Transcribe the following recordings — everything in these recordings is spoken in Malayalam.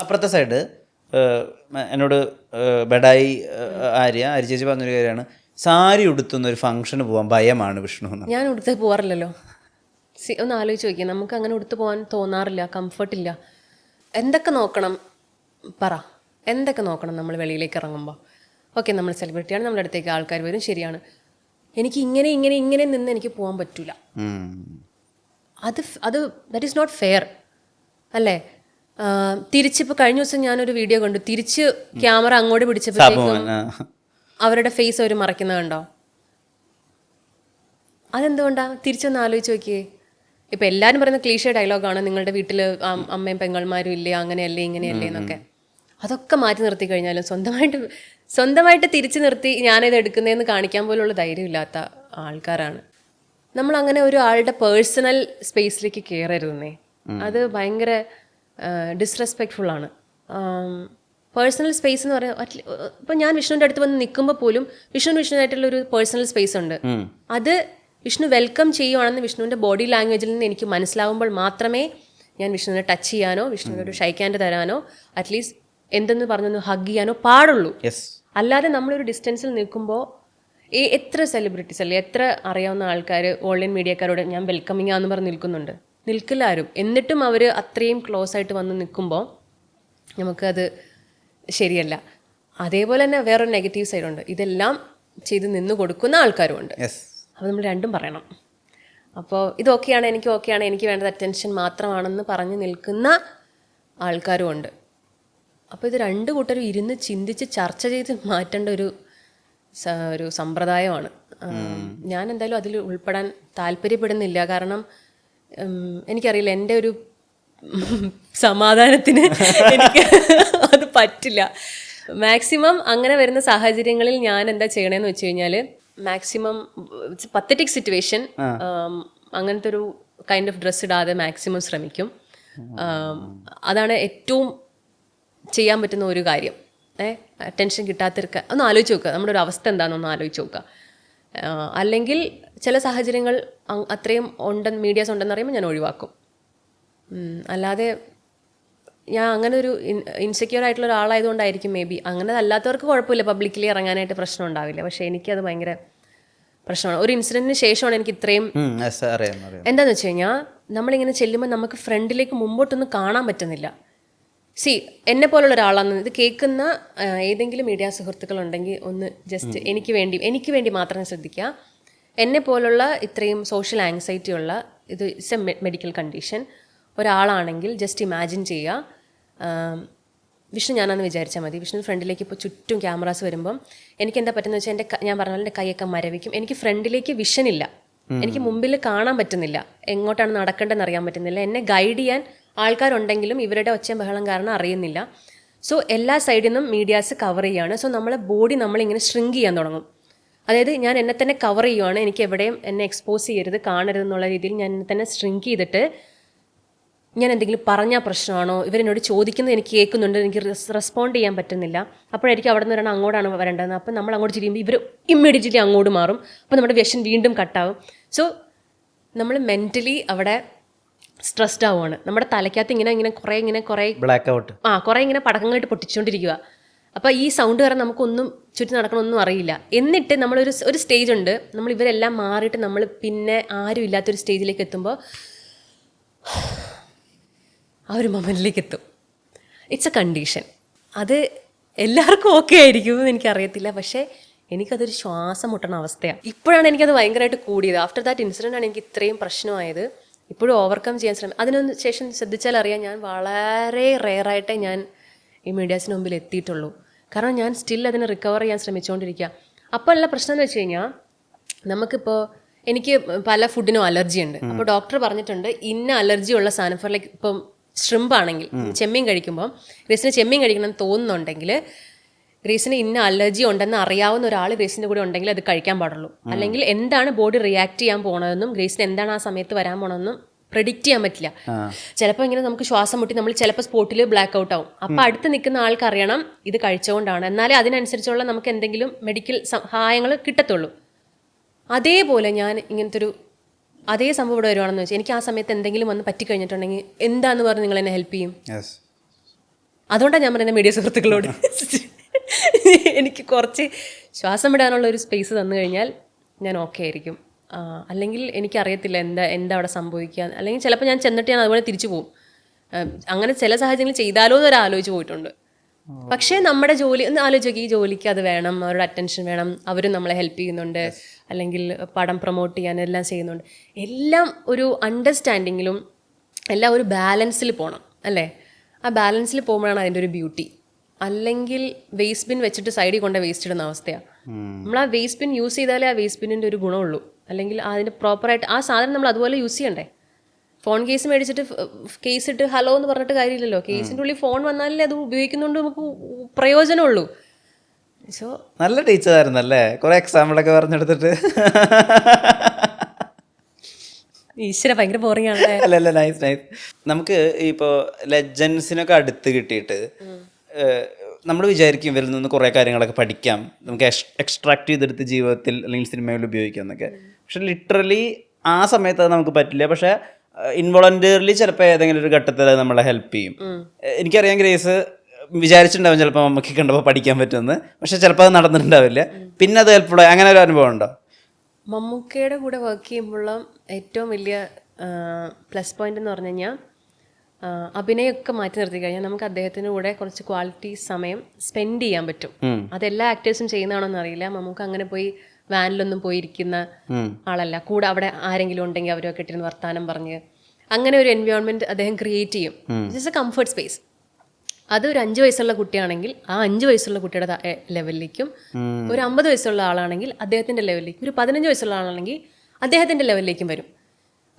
അപ്പുറത്തെ സൈഡ് എന്നോട് ബഡായി ആര്യ ചേച്ചി പറഞ്ഞൊരു കാര്യമാണ്, സാരി ഉടുത്തുന്ന ഒരു ഫംഗ്ഷന് പോകാൻ ഭയമാണ് വിഷ്ണു എന്ന്. ഞാൻ ഉടുത്ത് പോകാറില്ലല്ലോ. ഒന്ന് ആലോചിച്ച് നോക്കിയാൽ നമുക്ക് അങ്ങനെ ഉടുത്ത് പോകാൻ തോന്നാറില്ല, കംഫർട്ടില്ല. എന്തൊക്കെ നോക്കണം പറ, എന്തൊക്കെ നോക്കണം നമ്മൾ വെളിയിലേക്ക് ഇറങ്ങുമ്പോൾ? ഓക്കെ, നമ്മൾ സെലിബ്രിറ്റിയാണ്, നമ്മുടെ അടുത്തേക്ക് ആൾക്കാർ വരും, ശരിയാണ്. എനിക്ക് ഇങ്ങനെ ഇങ്ങനെ ഇങ്ങനെ നിന്ന് എനിക്ക് പോകാൻ പറ്റില്ല. അത് ദാറ്റ് ഈസ് നോട്ട് ഫെയർ അല്ലേ? തിരിച്ചിപ്പോൾ കഴിഞ്ഞ ദിവസം ഞാനൊരു വീഡിയോ കണ്ടു, തിരിച്ച് ക്യാമറ അങ്ങോട്ട് പിടിച്ചപ്പോഴത്തേക്കും അവരുടെ ഫേസ് അവർ മറയ്ക്കുന്നത് കണ്ടോ? അതെന്തുകൊണ്ടാണ്? തിരിച്ചൊന്ന് ആലോചിച്ച് നോക്കിയേ. ഇപ്പം എല്ലാവരും പറയുന്ന ക്ലീഷേ ഡയലോഗാണ്, നിങ്ങളുടെ വീട്ടിൽ അമ്മയും പെങ്ങൾമാരും ഇല്ലേ, അങ്ങനെയല്ലേ ഇങ്ങനെയല്ലേ എന്നൊക്കെ. അതൊക്കെ മാറ്റി നിർത്തി കഴിഞ്ഞാലും സ്വന്തമായിട്ട് തിരിച്ചു നിർത്തി ഞാനിത് എടുക്കുന്നതെന്ന് കാണിക്കാൻ പോലുള്ള ധൈര്യമില്ലാത്ത ആൾക്കാരാണ് നമ്മൾ. അങ്ങനെ ഒരു ആളുടെ പേഴ്സണൽ സ്പേസിലേക്ക് കയറരുതെന്നേ. അത് ഭയങ്കര ഡിസ്റെസ്പെക്ട്ഫുൾ ആണ്. പേഴ്സണൽ സ്പേസ് എന്ന് പറയുന്നത് ഇപ്പം ഞാൻ വിഷ്ണുവിൻ്റെ അടുത്ത് വന്ന് നിൽക്കുമ്പോൾ പോലും വിഷ്ണുവിനായിട്ടുള്ളൊരു പേഴ്സണൽ സ്പേസ് ഉണ്ട്. അത് വിഷ്ണു വെൽക്കം ചെയ്യുവാണെന്ന് വിഷ്ണുവിൻ്റെ ബോഡി ലാംഗ്വേജിൽ നിന്ന് എനിക്ക് മനസ്സിലാവുമ്പോൾ മാത്രമേ ഞാൻ വിഷ്ണുവിനെ ടച്ച് ചെയ്യാനോ വിഷ്ണുവിനൊരു ഷൈക്ക് ഹാൻഡ് തരാനോ അറ്റ്ലീസ്റ്റ് എന്തെന്ന് പറഞ്ഞൊന്ന് ഹഗ് ചെയ്യാനോ പാടുള്ളൂ. അല്ലാതെ നമ്മളൊരു ഡിസ്റ്റൻസിൽ നിൽക്കുമ്പോൾ എത്ര സെലിബ്രിറ്റീസ് അല്ലേ, എത്ര അറിയാവുന്ന ആൾക്കാർ ഓൺലൈൻ മീഡിയക്കാരോട് ഞാൻ വെൽക്കമിങ് ആണെന്ന് പറഞ്ഞ് നിൽക്കില്ല ആരും. എന്നിട്ടും അവർ അത്രയും ക്ലോസ് ആയിട്ട് വന്ന് നിൽക്കുമ്പോൾ നമുക്കത് ശരിയല്ല. അതേപോലെ തന്നെ വേറൊരു നെഗറ്റീവ് സൈഡുണ്ട്, ഇതെല്ലാം ചെയ്ത് നിന്ന് കൊടുക്കുന്ന ആൾക്കാരുമുണ്ട്. അപ്പോൾ നമ്മൾ രണ്ടും പറയണം. അപ്പോൾ ഇത് ഓക്കെയാണ്, എനിക്ക് ഓക്കെയാണ്, എനിക്ക് വേണ്ടത് അറ്റൻഷൻ മാത്രമാണെന്ന് പറഞ്ഞ് നിൽക്കുന്ന ആൾക്കാരുമുണ്ട്. അപ്പോൾ ഇത് രണ്ട് കൂട്ടരും ഇരുന്ന് ചിന്തിച്ച് ചർച്ച ചെയ്ത് മാറ്റേണ്ട ഒരു സമ്പ്രദായമാണ്. ഞാൻ എന്തായാലും അതിൽ ഉൾപ്പെടാൻ താല്പര്യപ്പെടുന്നില്ല. കാരണം എനിക്കറിയില്ല, എൻ്റെ ഒരു സമാധാനത്തിന് എനിക്ക് അത് പറ്റില്ല. മാക്സിമം അങ്ങനെ വരുന്ന സാഹചര്യങ്ങളിൽ ഞാൻ എന്താ ചെയ്യണമെന്ന് വെച്ച് കഴിഞ്ഞാൽ, മാക്സിമം പത്തറ്റിക് സിറ്റുവേഷൻ അങ്ങനത്തെ ഒരു കൈൻഡ് ഓഫ് ഡ്രസ്സ് ഇടാതെ മാക്സിമം ശ്രമിക്കും. അതാണ് ഏറ്റവും ചെയ്യാൻ പറ്റുന്ന ഒരു കാര്യം. അറ്റൻഷൻ കിട്ടാത്തിരിക്കുക ഒന്ന് ആലോചിച്ച് നോക്കുക, നമ്മുടെ ഒരു അവസ്ഥ എന്താണെന്നൊന്ന് ആലോചിച്ച് നോക്കുക. അല്ലെങ്കിൽ ചില സാഹചര്യങ്ങൾ അത്രയും മീഡിയാസ് ഉണ്ടെന്ന് പറയുമ്പോൾ ഞാൻ ഒഴിവാക്കും. അല്ലാതെ ഞാൻ അങ്ങനെ ഒരു ഇൻസെക്യൂർ ആയിട്ടുള്ള ഒരാളായതുകൊണ്ടായിരിക്കും മേ ബി. അങ്ങനെ അല്ലാത്തവർക്ക് കുഴപ്പമില്ല, പബ്ലിക്കലി ഇറങ്ങാനായിട്ട് പ്രശ്നം ഉണ്ടാവില്ല. പക്ഷേ എനിക്കത് ഭയങ്കര പ്രശ്നമാണ്. ഒരു ഇൻസിഡൻറ്റിന് ശേഷമാണ് എനിക്ക് ഇത്രയും എന്താണെന്ന് വെച്ച് കഴിഞ്ഞാൽ, നമ്മളിങ്ങനെ ചെല്ലുമ്പോൾ നമുക്ക് ഫ്രണ്ടിലേക്ക് മുമ്പോട്ടൊന്നും കാണാൻ പറ്റുന്നില്ല. എന്നെ പോലുള്ള ഒരാളാണ് ഇത് കേൾക്കുന്ന ഏതെങ്കിലും മീഡിയ സുഹൃത്തുക്കളുണ്ടെങ്കിൽ ഒന്ന് ജസ്റ്റ് എനിക്ക് വേണ്ടി മാത്രം ശ്രദ്ധിക്കുക. എന്നെ പോലുള്ള ഇത്രയും സോഷ്യൽ ആങ്സൈറ്റി ഉള്ള ഇത് ഇറ്റ്സ് എ മെഡിക്കൽ കണ്ടീഷൻ ഒരാളാണെങ്കിൽ ജസ്റ്റ് ഇമാജിൻ ചെയ്യുക, വിഷ്ണു ഞാനാണെന്ന് വിചാരിച്ചാൽ മതി. വിഷ്ണു ഫ്രണ്ടിലേക്ക് ഇപ്പോൾ ചുറ്റും ക്യാമറാസ് വരുമ്പം എനിക്ക് എന്താ പറ്റുന്നത് വെച്ചാൽ ഞാൻ പറഞ്ഞ പോലെ എൻ്റെ കൈയൊക്കെ മരവിക്കും. എനിക്ക് ഫ്രണ്ടിലേക്ക് വിഷൻ ഇല്ല, എനിക്ക് മുമ്പിൽ കാണാൻ പറ്റുന്നില്ല, എങ്ങോട്ടാണ് നടക്കേണ്ടതെന്ന് അറിയാൻ പറ്റുന്നില്ല. എന്നെ ഗൈഡ് ചെയ്യാൻ ആൾക്കാരുണ്ടെങ്കിലും ഇവരുടെ ഒച്ചയും ബഹളം കാരണം അറിയുന്നില്ല. സോ എല്ലാ സൈഡിൽ നിന്നും മീഡിയാസ് കവർ ചെയ്യുകയാണ്. സോ നമ്മളെ ബോഡി നമ്മളിങ്ങനെ ഷ്രിങ്ക് ചെയ്യാൻ തുടങ്ങും. അതായത് ഞാൻ എന്നെ തന്നെ കവർ ചെയ്യുവാണ്, എനിക്ക് എവിടെയും എന്നെ എക്സ്പോസ് ചെയ്യരുത്, കാണരുത് എന്നുള്ള രീതിയിൽ ഞാൻ എന്നെ തന്നെ ഷ്രിങ്ക് ചെയ്തിട്ട് ഞാൻ എന്തെങ്കിലും പറഞ്ഞാൽ പ്രശ്നമാണോ, ഇവരെന്നോട് ചോദിക്കുന്നത് എനിക്ക് കേൾക്കുന്നുണ്ട്, എനിക്ക് റെസ്പോണ്ട് ചെയ്യാൻ പറ്റുന്നില്ല. അപ്പോഴായിരിക്കും അവിടെ നിന്ന് വരണം അങ്ങോട്ടാണ് വരേണ്ടത്. അപ്പം നമ്മൾ അങ്ങോട്ട് ചെയ്യുമ്പോൾ ഇവർ ഇമ്മീഡിയറ്റ്ലി അങ്ങോട്ട് മാറും. അപ്പോൾ നമ്മുടെ വിഷൻ വീണ്ടും കട്ടാവും. സോ നമ്മൾ മെൻ്റലി അവിടെ സ്ട്രെസ്ഡ് ആവുകയാണ്. നമ്മുടെ തലയ്ക്കകത്ത് ഇങ്ങനെ കുറേ ബ്ലാക്ക് ഔട്ട് കുറേ ഇങ്ങനെ പടക്കങ്ങളായിട്ട് പൊട്ടിച്ചുകൊണ്ടിരിക്കുക. അപ്പോൾ ഈ സൗണ്ട് കാരണം നമുക്കൊന്നും ചുറ്റി നടക്കണമൊന്നും അറിയില്ല. എന്നിട്ട് നമ്മളൊരു സ്റ്റേജ് ഉണ്ട്, നമ്മൾ ഇവരെല്ലാം മാറിയിട്ട് നമ്മൾ പിന്നെ ആരും ഇല്ലാത്തൊരു സ്റ്റേജിലേക്ക് എത്തുമ്പോൾ ആ ഒരു മൊമെൻറ്റിലേക്ക് എത്തും. It's A condition. അത് എല്ലാവർക്കും ഓക്കെ ആയിരിക്കുമെന്ന് എനിക്കറിയത്തില്ല, പക്ഷേ എനിക്കതൊരു ശ്വാസം മുട്ടണ അവസ്ഥയാണ്. ഇപ്പോഴാണ് എനിക്കത് ഭയങ്കരമായിട്ട് കൂടിയത്. ആഫ്റ്റർ ദാറ്റ് ഇൻസിഡൻ്റാണ് എനിക്ക് ഇത്രയും പ്രശ്നമായത്. ഇപ്പോഴും ഓവർകം ചെയ്യാൻ അതിനൊന്ന് ശേഷം ശ്രദ്ധിച്ചാൽ അറിയാം, ഞാൻ വളരെ റെയറായിട്ടേ ഞാൻ ഈ മീഡിയാസിന് മുമ്പിൽ എത്തിയിട്ടുള്ളൂ. കാരണം ഞാൻ സ്റ്റിൽ അതിനെ റിക്കവർ ചെയ്യാൻ ശ്രമിച്ചുകൊണ്ടിരിക്കുക. അപ്പോൾ ഉള്ള പ്രശ്നം എന്ന് വെച്ച് കഴിഞ്ഞാൽ, നമുക്കിപ്പോൾ എനിക്ക് പല ഫുഡിനും അലർജി ഉണ്ട്. അപ്പോൾ ഡോക്ടർ പറഞ്ഞിട്ടുണ്ട് ഇന്ന അലർജി ഉള്ള സാധനം, ഫോർ ലൈക്ക് ഇപ്പം ഷ്രിമ്പ് ആണെങ്കിൽ ചെമ്മീൻ കഴിക്കുമ്പോൾ ഗ്രേസിന് ചെമ്മീൻ കഴിക്കണമെന്ന് തോന്നുന്നുണ്ടെങ്കിൽ, ഗ്രേസിന് ഇന്ന അലർജി ഉണ്ടെന്ന് അറിയാവുന്ന ഒരാൾ ഗ്രേസിൻ്റെ കൂടെ ഉണ്ടെങ്കിൽ അത് കഴിക്കാൻ പാടുള്ളൂ. അല്ലെങ്കിൽ എന്താണ് ബോഡി റിയാക്ട് ചെയ്യാൻ പോകണമെന്നും ഗ്രേസിന് എന്താണ് ആ സമയത്ത് വരാൻ പോകണമെന്നും പ്രെഡിക്റ്റ് ചെയ്യാൻ പറ്റില്ല. ചിലപ്പോൾ ഇങ്ങനെ നമുക്ക് ശ്വാസം മുട്ടി നമ്മൾ ചിലപ്പോൾ സ്പോട്ടിൽ ബ്ലാക്ക് ഔട്ട് ആവും. അപ്പോൾ അടുത്ത് നിൽക്കുന്ന ആൾക്ക് അറിയണം ഇത് കഴിച്ചുകൊണ്ടാണ്, എന്നാലേ അതിനനുസരിച്ചുള്ള നമുക്ക് എന്തെങ്കിലും മെഡിക്കൽ സഹായങ്ങൾ കിട്ടത്തുള്ളൂ. അതേപോലെ ഞാൻ ഇങ്ങനത്തെ അതേ സംഭവം ഇവിടെ വരുവാണെന്ന് വെച്ചാൽ, എനിക്ക് ആ സമയത്ത് എന്തെങ്കിലും വന്ന് പറ്റിക്കഴിഞ്ഞിട്ടുണ്ടെങ്കിൽ എന്താന്ന് പറഞ്ഞ് നിങ്ങൾ എന്നെ ഹെൽപ്പ് ചെയ്യും? അതുകൊണ്ടാണ് ഞാൻ പറയുന്നത് മീഡിയ സുഹൃത്തുക്കളോട് എനിക്ക് കുറച്ച് ശ്വാസം വിടാനുള്ള ഒരു സ്പേസ് തന്നു കഴിഞ്ഞാൽ ഞാൻ ഓക്കെ ആയിരിക്കും. അല്ലെങ്കിൽ എനിക്കറിയത്തില്ല എന്താ അവിടെ സംഭവിക്കുക. അല്ലെങ്കിൽ ചിലപ്പോൾ ഞാൻ ചെന്നിട്ട് ഞാൻ അതുപോലെ തിരിച്ചു പോകും. അങ്ങനെ ചില സാഹചര്യങ്ങൾ ചെയ്താലോ എന്നൊരു ആലോചിച്ച് പോയിട്ടുണ്ട്. പക്ഷേ നമ്മുടെ ജോലി ഒന്ന് ആലോചിച്ച് നോക്കി, ഈ ജോലിക്ക് അത് വേണം, അവരുടെ അറ്റൻഷൻ വേണം, അവരും നമ്മളെ ഹെൽപ്പ് ചെയ്യുന്നുണ്ട്, അല്ലെങ്കിൽ പടം പ്രൊമോട്ട് ചെയ്യാൻ എല്ലാം ചെയ്യുന്നുണ്ട്. എല്ലാം ഒരു അണ്ടർസ്റ്റാൻഡിങ്ങിലും എല്ലാം ഒരു ബാലൻസിൽ പോകണം അല്ലേ? ആ ബാലൻസിൽ പോകുമ്പോഴാണ് അതിൻ്റെ ഒരു ബ്യൂട്ടി. അല്ലെങ്കിൽ വേസ്റ്റ് ബിൻ വെച്ചിട്ട് സൈഡിൽ കൊണ്ട് വേസ്റ്റ് ഇടുന്ന അവസ്ഥയാണ്. നമ്മൾ ആ വേസ്റ്റ് ബിൻ യൂസ് ചെയ്താലേ ആ വേസ്റ്റ് ബിന്നിൻ്റെ ഒരു ഗുണമുള്ളൂ. അല്ലെങ്കിൽ അതിൻ്റെ പ്രോപ്പറായിട്ട് ആ സാധനം നമ്മൾ അതുപോലെ യൂസ് ചെയ്യണ്ടേ? ഫോൺ കേസ് മേടിച്ചിട്ട് കേസ് ഇട്ട് ഹലോ എന്ന് പറഞ്ഞിട്ട് കാര്യമില്ലല്ലോ. കേസിൻ്റെ ഉള്ളിൽ ഫോൺ വന്നാലേ അത് ഉപയോഗിക്കുന്നതുകൊണ്ട് നമുക്ക് പ്രയോജനമുള്ളൂ. സോ നല്ല ടീച്ചറായിരുന്നല്ലേ, കുറെ എക്സാമ്പിളൊക്കെ പറഞ്ഞെടുത്തിട്ട്. ഈശ്വര ഭയങ്കര ബോറിംഗ് ആണ്. അല്ല നൈസ് നൈസ്. നമുക്ക് ഇപ്പോൾ ലെജൻസിനൊക്കെ അടുത്ത് കിട്ടിയിട്ട് നമ്മൾ വിചാരിക്കും ഇവരിൽ നിന്ന് കുറേ കാര്യങ്ങളൊക്കെ പഠിക്കാം, നമുക്ക് എക്സ്ട്രാക്ട് ചെയ്തെടുത്ത് ജീവിതത്തിൽ അല്ലെങ്കിൽ സിനിമയിൽ ഉപയോഗിക്കാം എന്നൊക്കെ. പക്ഷെ ലിറ്ററലി ആ സമയത്ത് അത് നമുക്ക് പറ്റില്ല. പക്ഷേ ഇൻവോളണ്ടറിലി ചിലപ്പോൾ ഏതെങ്കിലും ഒരു ഘട്ടത്തിൽ അത് നമ്മളെ ഹെൽപ്പ് ചെയ്യും. എനിക്കറിയാം ഗ്രേസ് വിചാരിച്ചിട്ടുണ്ടാവും ചിലപ്പോൾ നമുക്ക് കണ്ടപ്പോൾ പഠിക്കാൻ പറ്റുമെന്ന്, പക്ഷെ ചിലപ്പോൾ അത് നടന്നിട്ടുണ്ടാവില്ല. പിന്നെ അത് ഹെൽപ്ഫുൾ ആയി. അങ്ങനെ ഒരു അനുഭവം ഉണ്ടോ? മമ്മൂക്കയുടെ കൂടെ വർക്ക് ചെയ്യുമ്പോഴുള്ള ഏറ്റവും വലിയ പ്ലസ് പോയിന്റ് എന്ന് പറഞ്ഞു കഴിഞ്ഞാൽ അഭിനയമൊക്കെ മാറ്റി നിർത്തി കഴിഞ്ഞാൽ നമുക്ക് അദ്ദേഹത്തിൻ്റെ കൂടെ കുറച്ച് ക്വാളിറ്റി സമയം സ്പെൻഡ് ചെയ്യാൻ പറ്റും. അതെല്ലാ ആക്ടേഴ്സും ചെയ്യുന്നതാണോന്ന് അറിയില്ല. മമ്മൂക്ക അങ്ങനെ പോയി വാനിലൊന്നും പോയിരിക്കുന്ന ആളല്ല. കൂടെ അവിടെ ആരെങ്കിലും ഉണ്ടെങ്കിൽ അവരൊക്കെ ഇട്ടിരുന്ന് വർത്താനം പറഞ്ഞ് അങ്ങനെ ഒരു എൻവയോൺമെന്റ് അദ്ദേഹം ക്രിയേറ്റ് ചെയ്യും. Just A comfort space. അത് ഒരു 5 വയസ്സുള്ള കുട്ടിയാണെങ്കിൽ ആ 5 വയസ്സുള്ള കുട്ടിയുടെ ലെവലിലേക്കും, ഒരു 50 വയസ്സുള്ള ആളാണെങ്കിൽ അദ്ദേഹത്തിന്റെ ലെവലിലേക്കും, ഒരു 15 വയസ്സുള്ള ആളാണെങ്കിൽ അദ്ദേഹത്തിന്റെ ലെവലിലേക്കും വരും.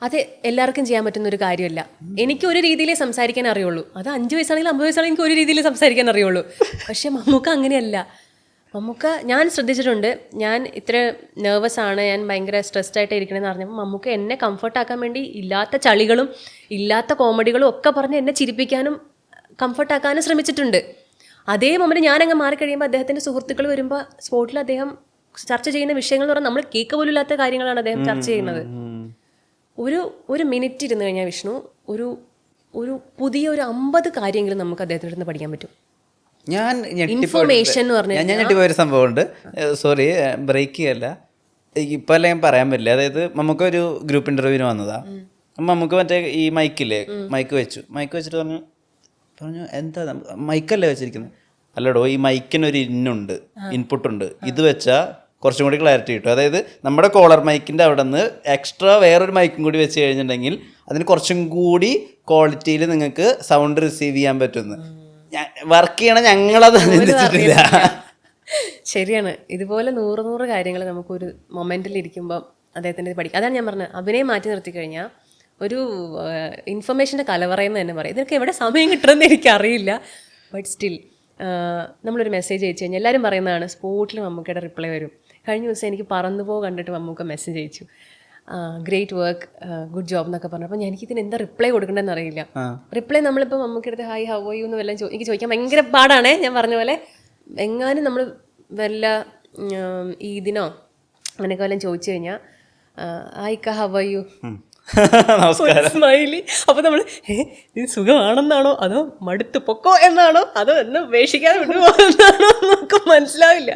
അത് എല്ലാവർക്കും ചെയ്യാൻ പറ്റുന്ന ഒരു കാര്യമല്ല. എനിക്ക് ഒരു രീതിയിലേ സംസാരിക്കാൻ അറിയുള്ളൂ. അത് 5 വയസ്സാണെങ്കിലും 50 വയസ്സാണെങ്കിൽ എനിക്ക് ഒരു രീതിയിൽ സംസാരിക്കാൻ അറിയുള്ളൂ. പക്ഷെ മമ്മൂക്ക അങ്ങനെയല്ല. മമ്മൂക്ക ഞാൻ ശ്രദ്ധിച്ചിട്ടുണ്ട്. ഞാൻ ഇത്ര നെർവസ് ആണ്, ഞാൻ ഭയങ്കര സ്ട്രെസ്ഡ് ആയിട്ട് ഇരിക്കണമെന്ന് പറഞ്ഞപ്പോൾ മമ്മൂക്ക എന്നെ കംഫർട്ടാക്കാൻ വേണ്ടി ഇല്ലാത്ത ചളികളും ഇല്ലാത്ത കോമഡികളും ഒക്കെ പറഞ്ഞ് എന്നെ ചിരിപ്പിക്കാനും കംഫർട്ടാക്കാനും ശ്രമിച്ചിട്ടുണ്ട്. അതേ മൊമെന്റ് ഞാനങ്ങ് മാറിക്കഴിയുമ്പോൾ അദ്ദേഹത്തിൻ്റെ സുഹൃത്തുക്കൾ വരുമ്പോൾ സ്പോട്ടിൽ അദ്ദേഹം ചർച്ച ചെയ്യുന്ന വിഷയങ്ങൾ എന്ന് പറഞ്ഞാൽ നമ്മൾ കേൾക്ക പോലും ഇല്ലാത്ത കാര്യങ്ങളാണ് അദ്ദേഹം ചർച്ച ചെയ്യുന്നത്. ഒരു മിനിറ്റ് ഇരുന്ന് കഴിഞ്ഞാൽ വിഷ്ണു ഒരു പുതിയ ഒരു 50 കാര്യങ്ങളും നമുക്ക് അദ്ദേഹത്തിൻ്റെ അടുത്ത് പഠിക്കാൻ പറ്റും. ഞാൻ ഇൻഫർമേഷൻ എന്ന് പറഞ്ഞാൽ ഞാൻ ഞെട്ടിപ്പോയൊരു സംഭവമുണ്ട്. സോറി, ബ്രേക്ക് ചെയ്യല്ല, ഇപ്പം അല്ല ഞാൻ പറയാൻ പറ്റില്ല. അതായത് നമുക്കൊരു ഗ്രൂപ്പ് ഇൻ്റർവ്യൂവിന് വന്നതാണ്. നമുക്ക് മറ്റേ ഈ മൈക്ക് വെച്ചിട്ട് പറഞ്ഞു എന്താ മൈക്കല്ലേ വെച്ചിരിക്കുന്നത്? അല്ലടോ, ഈ മൈക്കിനൊരു ഇൻപുട്ടുണ്ട്, ഇത് വെച്ചാൽ കുറച്ചും കൂടി ക്ലാരിറ്റി കിട്ടും. അതായത് നമ്മുടെ കോളർ മൈക്കിൻ്റെ അവിടെ നിന്ന് എക്സ്ട്രാ വേറൊരു മൈക്കും കൂടി വെച്ച് കഴിഞ്ഞിട്ടുണ്ടെങ്കിൽ അതിന് കുറച്ചും കൂടി ക്വാളിറ്റിയിൽ നിങ്ങൾക്ക് സൗണ്ട് റിസീവ് ചെയ്യാൻ പറ്റുമെന്ന്. വർക്ക് ചെയ്യണം, ഞങ്ങളത് ചിന്തിച്ചിട്ടില്ല. ശരിയാണ്. ഇതുപോലെ 100 കാര്യങ്ങൾ നമുക്കൊരു മൊമെന്റിൽ ഇരിക്കുമ്പോൾ അദ്ദേഹത്തിൻ്റെ പഠിക്കും. അതാണ് ഞാൻ പറഞ്ഞത്, അഭിനയം മാറ്റി നിർത്തി കഴിഞ്ഞാൽ ഒരു ഇൻഫർമേഷൻ്റെ കലവറയെന്ന് തന്നെ പറയും. ഇതൊക്കെ എവിടെ സമയം കിട്ടുമെന്ന് എനിക്കറിയില്ല. ബട്ട് സ്റ്റിൽ നമ്മളൊരു മെസ്സേജ് അയച്ചു കഴിഞ്ഞാൽ എല്ലാവരും പറയുന്നതാണ് സ്പോട്ടിൽ മമ്മൂക്കയുടെ റിപ്ലൈ വരും. കഴിഞ്ഞ ദിവസം എനിക്ക് പറന്നുപോ കണ്ടിട്ട് മമ്മൂക്ക മെസ്സേജ് അയച്ചു, ഗ്രേറ്റ് വർക്ക്, ഗുഡ് ജോബ് എന്നൊക്കെ പറഞ്ഞു. അപ്പോൾ എനിക്കിതിന് എന്താ റിപ്ലൈ കൊടുക്കേണ്ടതെന്ന് അറിയില്ല. റിപ്ലൈ നമ്മളിപ്പോൾ മമ്മൂക്കടുത്ത് ഹായ് ഹൗ ആർ യു എന്ന് വല്ലതും എനിക്ക് ചോദിക്കാൻ ഭയങ്കര പാടാണേ. ഞാൻ പറഞ്ഞ പോലെ എങ്ങാനും നമ്മൾ വല്ല ഈദിനോ അങ്ങനെയൊക്കെ വല്ലതും ചോദിച്ചു കഴിഞ്ഞാൽ ഹായ് ക ഹൗ ആർ യു സ്മൈലി. അപ്പോൾ നമ്മൾ ഇത് സുഖമാണെന്നാണോ അതോ മടുത്ത് പൊക്കോ എന്നാണോ അതോ എന്ന് ഉപേക്ഷിക്കാതെ വിട്ടുപോകുന്നാണോ നമുക്ക് മനസ്സിലാവില്ല.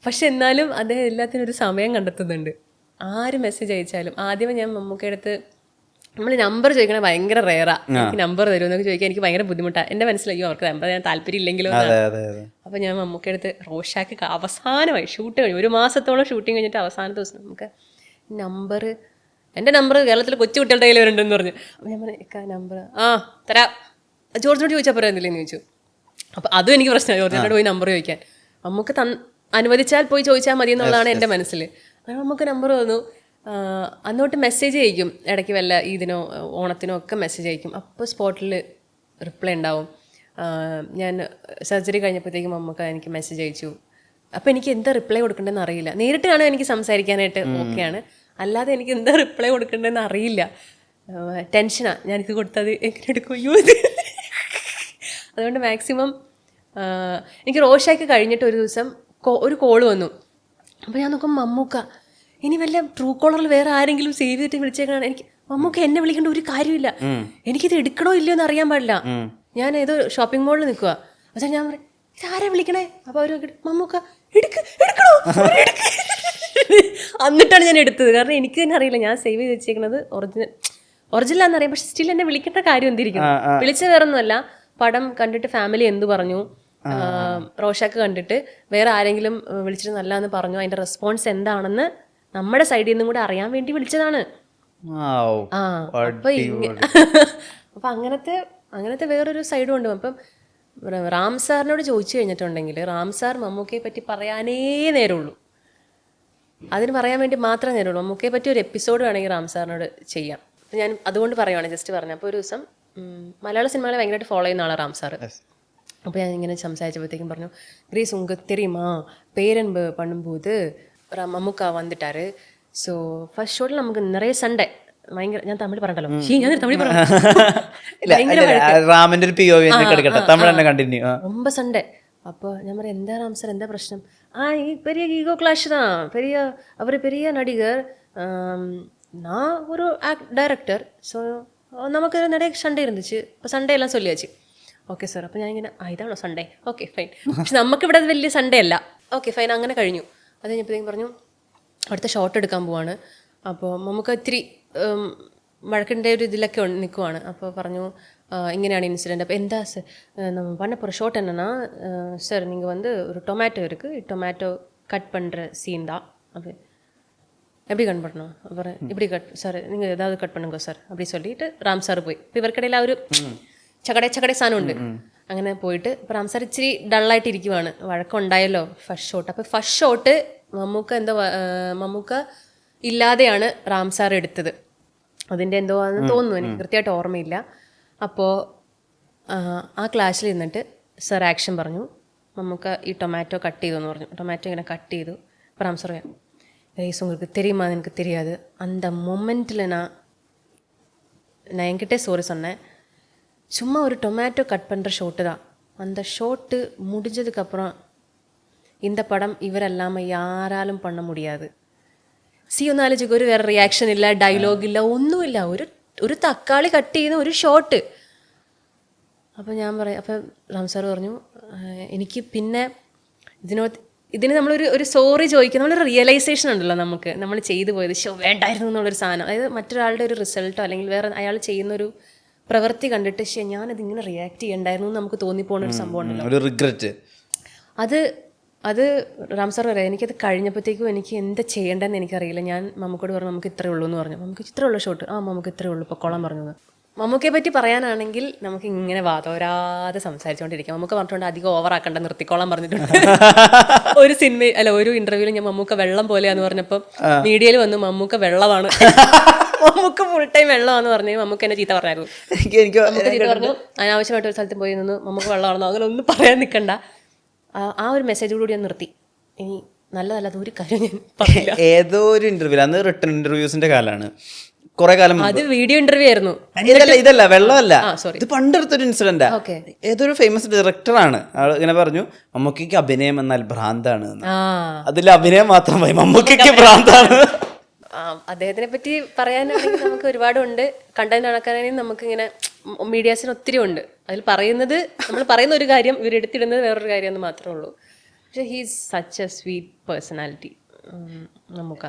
പക്ഷെ എന്നാലും അദ്ദേഹം എല്ലാത്തിനും ഒരു സമയം കണ്ടെത്തുന്നുണ്ട്. ആര് മെസ്സേജ് അയച്ചാലും ആദ്യമേ ഞാൻ മമ്മൂക്കയുടെ അടുത്ത് നമ്മൾ നമ്പർ ചോദിക്കണത് ഭയങ്കര റെയറാ. എനിക്ക് നമ്പർ തരുമെന്നൊക്കെ ചോദിക്കാൻ എനിക്ക് ഭയങ്കര ബുദ്ധിമുട്ടാണ്. എൻ്റെ മനസ്സിലായോ അവർക്ക് നമ്പർ ഞാൻ താല്പര്യം ഇല്ലെങ്കിലോ. അപ്പോൾ ഞാൻ മമ്മൂക്കയുടെ അടുത്ത് റോഷാക്ക് അവസാനമായി ഷൂട്ട് കഴിഞ്ഞു, 1 മാസത്തോളം ഷൂട്ടിങ് കഴിഞ്ഞിട്ട് അവസാനത്തെ ദിവസം നമുക്ക് നമ്പർ, എൻ്റെ നമ്പർ കേരളത്തിൽ കൊച്ചു കുട്ടികളുടെ കയ്യിൽ വരുന്നുണ്ടെന്ന് പറഞ്ഞു. അപ്പോൾ ഞാൻ പറഞ്ഞു നമ്പർ തരാം, ജോർജിനോട് ചോദിച്ചാൽ പോരാന്നില്ലെന്ന് ചോദിച്ചു. അപ്പോൾ അതും എനിക്ക് പ്രശ്നമായി, ജോർജിനോട് പോയി നമ്പർ ചോദിക്കാൻ. നമുക്ക് അനുവദിച്ചാൽ പോയി ചോദിച്ചാൽ മതി എന്നുള്ളതാണ് എൻ്റെ മനസ്സിൽ. അങ്ങനെ നമുക്ക് നമ്പർ തന്നു. അന്നോട്ട് മെസ്സേജ് അയക്കും, ഇടയ്ക്ക് വല്ല ഇതിനോ ഓണത്തിനോ ഒക്കെ മെസ്സേജ് അയക്കും. അപ്പോൾ സ്പോട്ടിൽ റിപ്ലൈ ഉണ്ടാവും. ഞാൻ സർജറി കഴിഞ്ഞപ്പോഴത്തേക്കും മമ്മൂക്ക എനിക്ക് മെസ്സേജ് അയച്ചു. അപ്പോൾ എനിക്ക് എന്താ റിപ്ലൈ കൊടുക്കേണ്ടതെന്ന് അറിയില്ല. നേരിട്ട് കാണാൻ എനിക്ക് സംസാരിക്കാനായിട്ട് ഓക്കെയാണ്, അല്ലാതെ എനിക്ക് എന്താ റിപ്ലൈ കൊടുക്കേണ്ടതെന്ന് അറിയില്ല. ടെൻഷനാണ്, ഞാനിത് കൊടുത്തത് എങ്ങനെ എടുക്കുമോ ഇത്. അതുകൊണ്ട് മാക്സിമം എനിക്ക് റോഷാക്ക് കഴിഞ്ഞിട്ട് ഒരു ദിവസം ഒരു കോള് വന്നു. അപ്പോൾ ഞാൻ നോക്കുമ്പോൾ മമ്മൂക്ക, ഇനി വല്ല ട്രൂ കോളറിൽ വേറെ ആരെങ്കിലും സേവ് ചെയ്തിട്ട് വിളിച്ചേക്കാണ്. എനിക്ക് മമ്മൂക്ക എന്നെ വിളിക്കേണ്ട ഒരു കാര്യമില്ല, എനിക്കിത് എടുക്കണോ ഇല്ലയോ എന്ന് അറിയാൻ പാടില്ല. ഞാൻ ഏതോ ഷോപ്പിംഗ് മോളിൽ നിൽക്കുക. പക്ഷേ ഞാൻ പറയും ഇതാരാ വിളിക്കണേ? അപ്പോൾ അവർ മമ്മൂക്ക എടുക്കണോ? എന്നിട്ടാണ് ഞാൻ എടുത്തത്. കാരണം എനിക്ക് തന്നെ അറിയില്ല, ഞാൻ സേവ് ചെയ്ത് വെച്ചേക്കുന്നത് ഒറിജിനൽ എന്നറിയാം. പക്ഷെ സ്റ്റിൽ എന്നെ വിളിക്കേണ്ട കാര്യം എന്തിരിക്കുന്നു? വിളിച്ച വേറൊന്നുമല്ല, പടം കണ്ടിട്ട് ഫാമിലി എന്ത് പറഞ്ഞു, റോഷാക്ക് കണ്ടിട്ട് വേറെ ആരെങ്കിലും വിളിച്ചിട്ട് നല്ലതെന്ന് പറഞ്ഞു, അതിന്റെ റെസ്പോൺസ് എന്താണെന്ന് നമ്മുടെ സൈഡിൽ നിന്നും കൂടെ അറിയാൻ വേണ്ടി വിളിച്ചതാണ്. അപ്പൊ അങ്ങനത്തെ വേറൊരു സൈഡും ഉണ്ട്. അപ്പം റാം സാറിനോട് ചോദിച്ചു കഴിഞ്ഞിട്ടുണ്ടെങ്കിൽ റാം സാർ മമ്മൂക്കയെ പറ്റി പറയാനേ നേരമുള്ളൂ, അതിന് പറയാൻ വേണ്ടി മാത്രമേ നേരമുള്ളൂ. മമ്മൂക്കയെ പറ്റി ഒരു എപ്പിസോഡ് വേണമെങ്കിൽ റാം സാറിനോട് ചെയ്യാം. ഞാൻ അതുകൊണ്ട് പറയുവാണ്, ജസ്റ്റ് പറഞ്ഞു. അപ്പോൾ ഒരു ദിവസം മലയാള സിനിമകളെ ഭയങ്കരമായിട്ട് ഫോളോ ചെയ്യുന്ന ആളാണ് റാം സാറ്. അപ്പോൾ ഞാൻ ഇങ്ങനെ സംസാരിച്ചപ്പോഴത്തേക്കും പറഞ്ഞു, ഗ്രീസ് ഉങ്ക தெரியுமா பேரன்பு பண்ணும்போது மம்முக்கா வந்துட்டாரு. ஸோ ஃபர்ஸ்ட் ஷோட்டில் நமக்கு நிறைய சண்டை, ഭയങ്കര, ഞാൻ തമിഴ് പറഞ്ഞല്ലോ, ഞാൻ തമിഴ് പറഞ്ഞു, റാമിന്റെ ഒരു POV തമിഴ് തന്നെ കണ്ടിന്യൂ, ரொம்ப சண்டை. அப்போ ഞാൻ പറയാം, എന്താ റാം സാർ എന്താ പ്രശ്നം? ഈ பெரிய ஈகோ கிளாஷ் தான், அவர் பெரிய நடிகர், நான் ஒரு டைரக்டர், ஸோ നമുക്ക് நிறைய സൺഡേ ഇരുந்துச்சு, അപ്പോൾ സൺഡേ എല്ലാം ചൊല്ലിയാச்சு. Okay sir. അപ്പോൾ ഞാൻ ഇങ്ങനെ ഇതാണോ സൺഡേ? Okay fine. പക്ഷെ നമുക്കിവിടെ അത് വലിയ സൺഡേ അല്ല. ഓക്കെ ഫൈൻ, അങ്ങനെ കഴിഞ്ഞു. അത് കഴിഞ്ഞപ്പോഴത്തേക്കും പറഞ്ഞു അടുത്ത ഷോട്ട് എടുക്കാൻ പോവാണ്. അപ്പോൾ നമുക്ക് ഇത്തിരി വഴക്കിൻ്റെ ഒരു ഇതിലൊക്കെ നിൽക്കുവാണ്. അപ്പോൾ പറഞ്ഞു ഇങ്ങനെയാണ് ഇൻസിഡൻറ്റ്. അപ്പോൾ എന്താ സാർ நம்ம பண்ண போகிற ஷாட் என்னன்னா, சார் நீங்கள் வந்து ஒரு டொமேட்டோ இருக்குது, டொமேட்டோ கட் பண்ணுற சீன் தான். அப்படி எப்படி கட் பண்ணணும்? அப்புறம் இப்படி கட் சார், நீங்கள் ஏதாவது கட் பண்ணுங்க சார் அப்படி சொல்லிட்டு റാം സാർ പോയി. ഇപ്പോൾ ഇവർക്കിടയിൽ ആ ഒരു ചകടേ സാധനമുണ്ട്. അങ്ങനെ പോയിട്ട് ഇപ്പോൾ റാം സാർ ഇച്ചിരി ഡള്ളായിട്ട് ഇരിക്കുവാണ്, വഴക്കമുണ്ടായല്ലോ ഫസ്റ്റ് ഷോട്ട്. അപ്പോൾ ഫസ്റ്റ് ഷോട്ട് മമ്മൂക്ക ഇല്ലാതെയാണ് റാം സാർ എടുത്തത്. അതിൻ്റെ എന്തോ ആണെന്ന് തോന്നുന്നു, എനിക്ക് കൃത്യമായിട്ട് ഓർമ്മയില്ല. അപ്പോൾ ആ ക്ലാസ്സിൽ ഇരുന്നിട്ട് സാർ ആക്ഷൻ പറഞ്ഞു, മമ്മൂക്ക ഈ ടൊമാറ്റോ കട്ട് ചെയ്തു എന്ന് പറഞ്ഞു. ടൊമാറ്റോ ഇങ്ങനെ കട്ട് ചെയ്തു. അപ്പോൾ റാം സാർ പറയാം, ரைஸ் உங்களுக்கு தெரியுமா? எனக்கு தெரியாது. அந்த மொமெண்ட்டில் நான் என்கிட்டே சோறு சொன்னேன், சும்மா ஒரு டொமேட்டோ கட் பண்ணுற ஷோட்டு தான். அந்த ஷோட்டு முடிஞ்சதுக்கப்புறம் இந்த படம் இவர் இல்லாமல் யாராலும் பண்ண முடியாது. ഒന്ന് ആലോചിക്കുക, ഒരു വേറെ റിയാക്ഷൻ ഇല്ല, ഡയലോഗ് ഇല്ല, ഒന്നുമില്ല, ഒരു തക്കാളി കട്ട് ചെയ്യുന്ന ഒരു ഷോട്ട്. അപ്പോൾ ഞാൻ പറയാം, അപ്പോൾ റാം സാർ പറഞ്ഞു, എനിക്ക് പിന്നെ ഇതിന് നമ്മളൊരു സോറി ചോദിക്കുക, നമ്മളൊരു റിയലൈസേഷൻ ഉണ്ടല്ലോ നമുക്ക്, നമ്മൾ ചെയ്തു പോയത് വേണ്ടായിരുന്നു എന്നുള്ളൊരു സാധനം. അതായത് മറ്റൊരാളുടെ ഒരു റിസൾട്ടോ അല്ലെങ്കിൽ വേറെ അയാൾ ചെയ്യുന്നൊരു പ്രവൃത്തി കണ്ടിട്ട് ഞാനത് ഇങ്ങനെ റിയാക്ട് ചെയ്യണ്ടായിരുന്നു എന്ന് നമുക്ക് തോന്നിപ്പോണൊരു സംഭവം ഉണ്ടല്ലോ, റിഗ്രറ്റ്. അത് റാം സാർ പറയാം, എനിക്കത് കഴിഞ്ഞപ്പോഴത്തേക്കും എനിക്ക് എന്താ ചെയ്യേണ്ടതെന്ന് എനിക്കറിയില്ല. ഞാൻ മമ്മൂക്കോട് പറഞ്ഞു, നമുക്ക് ഇത്രയേ ഉള്ളൂ എന്ന് പറഞ്ഞു. നമുക്ക് ഇത്രയേ ഉള്ളൂ ഷോട്ട്, നമുക്ക് ഇത്രയേ ഉള്ളൂ പൊക്കോളം പറഞ്ഞു. മമ്മൂക്കയെ പറ്റി പറയാനാണെങ്കിൽ നമുക്ക് ഇങ്ങനെ വാതോരാതെ സംസാരിച്ചുകൊണ്ടിരിക്കാം. മമ്മൂക്ക പറഞ്ഞിട്ടുണ്ട് അധികം ഓവറാക്കണ്ട, നിർത്തിക്കോളാൻ പറഞ്ഞിട്ടുണ്ട്. ഒരു സിനിമ അല്ല, ഒരു ഇന്റർവ്യൂവിൽ ഞാൻ മമ്മൂക്ക വെള്ളം പോലെയാന്ന് പറഞ്ഞപ്പോൾ മീഡിയയിൽ വന്ന് മമ്മൂക്ക വെള്ളമാണ്, മമ്മൂക്ക ഫുൾ ടൈം വെള്ളമാണെന്ന് പറഞ്ഞു. മമ്മൂക്ക എന്നെ ചീത്ത പറഞ്ഞായിരുന്നു. മമ്മൂക്ക ചീത്ത പറഞ്ഞു, അനാവശ്യമായിട്ട് ഒരു സ്ഥലത്ത് പോയി നിന്ന് മമ്മൂക്ക വെള്ളമാണെന്നോ അങ്ങനെ ഒന്നും പറയാൻ നിൽക്കണ്ട. ആ ഒരു മെസ്സേജോടുകൂടി ഞാൻ നിർത്തി. ഇനി നല്ലതല്ലാത്ത ഒരു കാര്യം ഞാൻ പറയില്ല. ഏതോ ഒരു ഇന്റർവ്യൂ, അന്ന് റിട്ടൺ ഇന്റർവ്യൂസിന്റെ കാലമാണ്, കുറെ കാലം അത് വീഡിയോ ഇന്റർവ്യൂ ആയിരുന്നു. ഇതല്ല വെള്ളമല്ല, ഇത് പണ്ടെടുത്തൊരു ഇൻസിഡന്റാ. ഏതൊരു ഫേമസ് ഡയറക്ടറാണ്, ആൾ ഇങ്ങനെ പറഞ്ഞു, മമ്മൂക്കയ്ക്ക് അഭിനയം എന്നാൽ ഭ്രാന്താണ്. അതിൽ അഭിനയം മാത്രമായി മമ്മൂക്കയ്ക്ക് ഭ്രാന്താണ്. അദ്ദേഹത്തിനെ പറ്റി പറയാനാണെങ്കിൽ നമുക്ക് ഒരുപാടുണ്ട്. കണ്ടന്റ് നടക്കാനാണെങ്കിൽ നമുക്കിങ്ങനെ മീഡിയാസിന് ഒത്തിരി ഉണ്ട്. അതിൽ നമ്മൾ പറയുന്ന ഒരു കാര്യം ഇവരെടുത്തിടുന്നത് വേറൊരു കാര്യം എന്ന് മാത്രമേ ഉള്ളൂ. പക്ഷേ he is such A sweet personality നമുക്ക്.